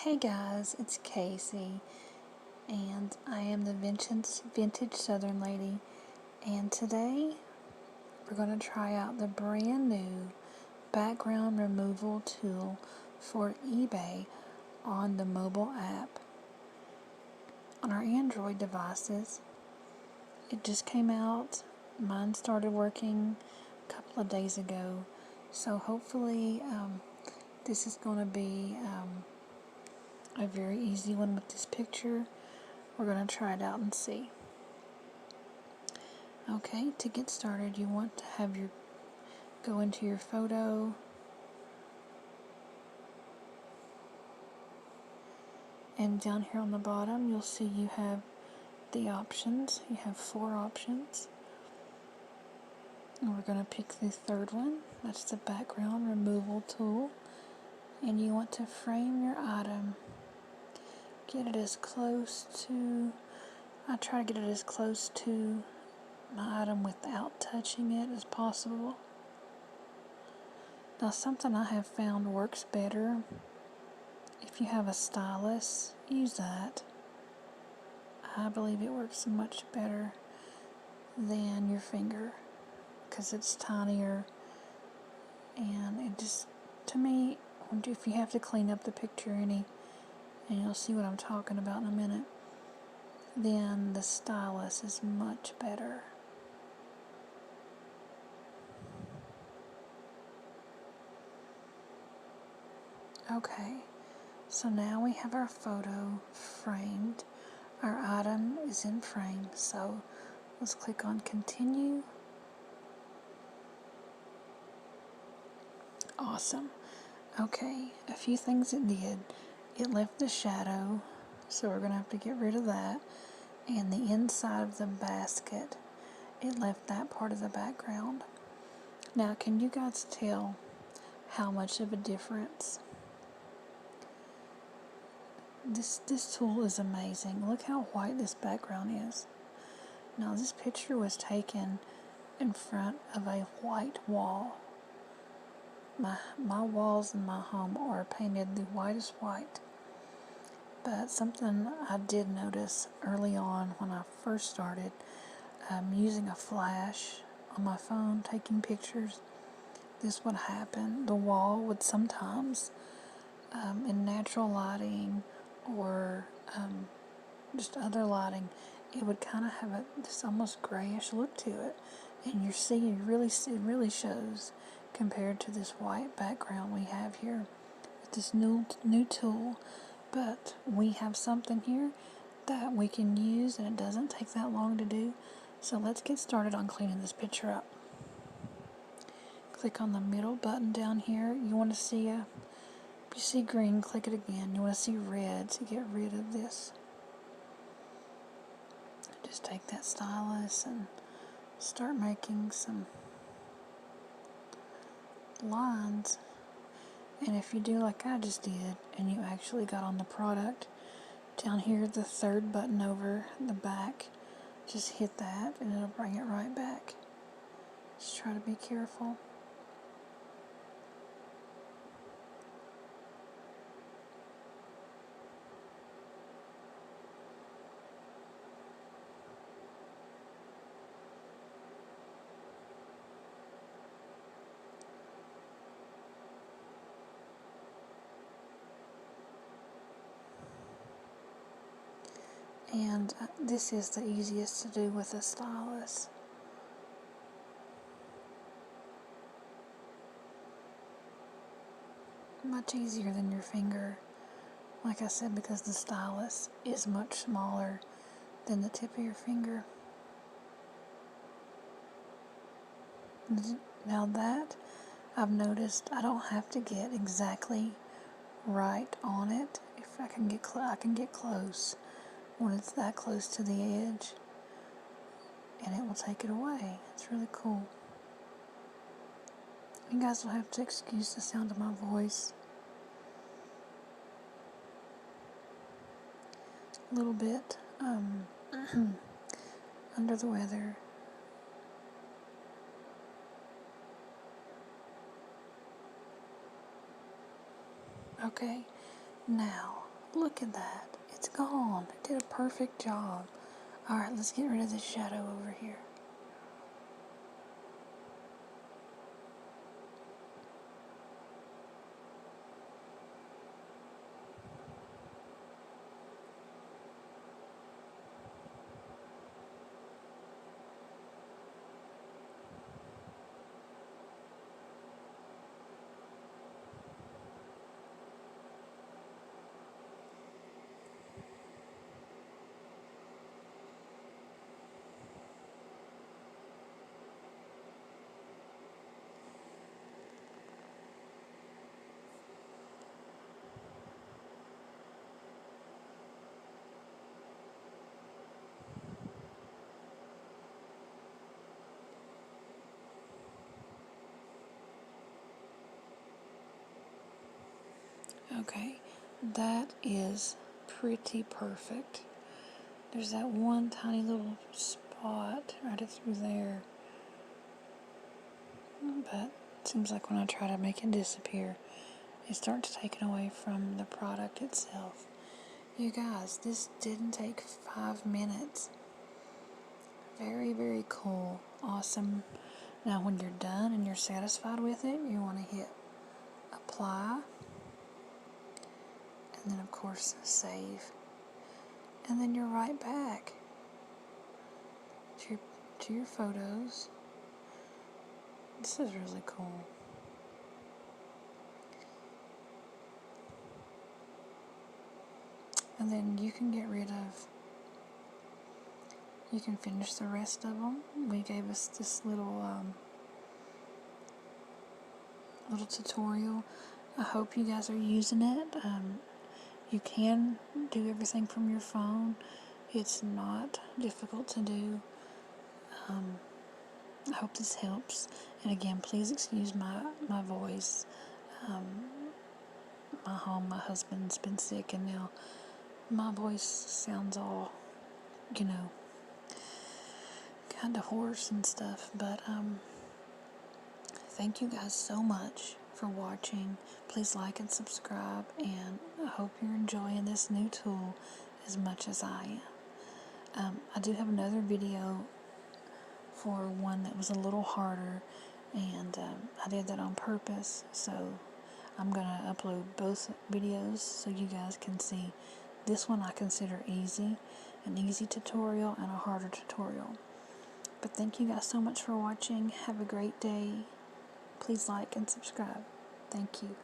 Hey guys, it's Casey, and I am the Vintage Southern Lady, and today we're going to try out the brand new background removal tool for eBay on the mobile app. On our Android devices, it just came out. Mine started working a couple of days ago, so hopefully this is going to be a very easy one with this picture. We're going to try it out and see. Okay, to get started, you want to have go into your photo, and down here on the bottom you'll see you have the options. You have 4 options, and we're going to pick the third one. That's the background removal tool, and you want to frame your item. Get it as close to, I try to get it as close to my item without touching it as possible. Now, something I have found works better, if you have a stylus, use that. I believe it works much better than your finger because it's tinier, and it just, to me, if you have to clean up the picture and you'll see what I'm talking about in a minute, then the stylus is much better. Okay, so now we have our photo framed. Our item is in frame, so let's click on continue. Awesome. Okay, a few things it did. It left the shadow, so we're going to have to get rid of that. And the inside of the basket, it left that part of the background. Now, can you guys tell how much of a difference? This tool is amazing. Look how white this background is. Now, this picture was taken in front of a white wall. My walls in my home are painted the whitest white. But something I did notice early on when I first started using a flash on my phone, taking pictures, this would happen. The wall would sometimes, in natural lighting or just other lighting, it would kind of have this almost grayish look to it, and it really shows compared to this white background we have here with this new tool. But we have something here that we can use, and it doesn't take that long to do. So let's get started on cleaning this picture up. Click on the middle button down here. You want to see if you see green, click it again. You want to see red to get rid of this. Just take that stylus and start making some lines. And if you do like I just did, and you actually got on the product, down here, the third button over the back, just hit that and it'll bring it right back. Just try to be careful. And this is the easiest to do with a stylus. Much easier than your finger. Like I said, because the stylus is much smaller than the tip of your finger. Now that I've noticed, I don't have to get exactly right on it. If I can get I can get close when it's that close to the edge, and it will take it away. It's really cool. You guys will have to excuse the sound of my voice. A little bit under the weather. Okay, now Look at that. It's gone. It did a perfect job. Alright, let's get rid of this shadow over here. Okay, that is pretty perfect. There's that one tiny little spot right through there. But it seems like when I try to make it disappear, it starts taking away from the product itself. You guys, this didn't take 5 minutes. Very, very cool. Awesome. Now when you're done and you're satisfied with it, you want to hit apply. And then of course save. And then you're right back to your photos. This is really cool. And then you can get rid of, you can finish the rest of them. We gave us this little tutorial. I hope you guys are using it. You can do everything from your phone. It's not difficult to do. I hope this helps. And again, please excuse my voice. My husband's been sick, and now my voice sounds all, kind of hoarse and stuff. But thank you guys so much for watching. Please like and subscribe, and I hope you're enjoying this new tool as much as I am. I do have another video for one that was a little harder, and I did that on purpose, so I'm going to upload both videos so you guys can see. This one I consider easy, an easy tutorial and a harder tutorial. But thank you guys so much for watching. Have a great day. Please like and subscribe. Thank you.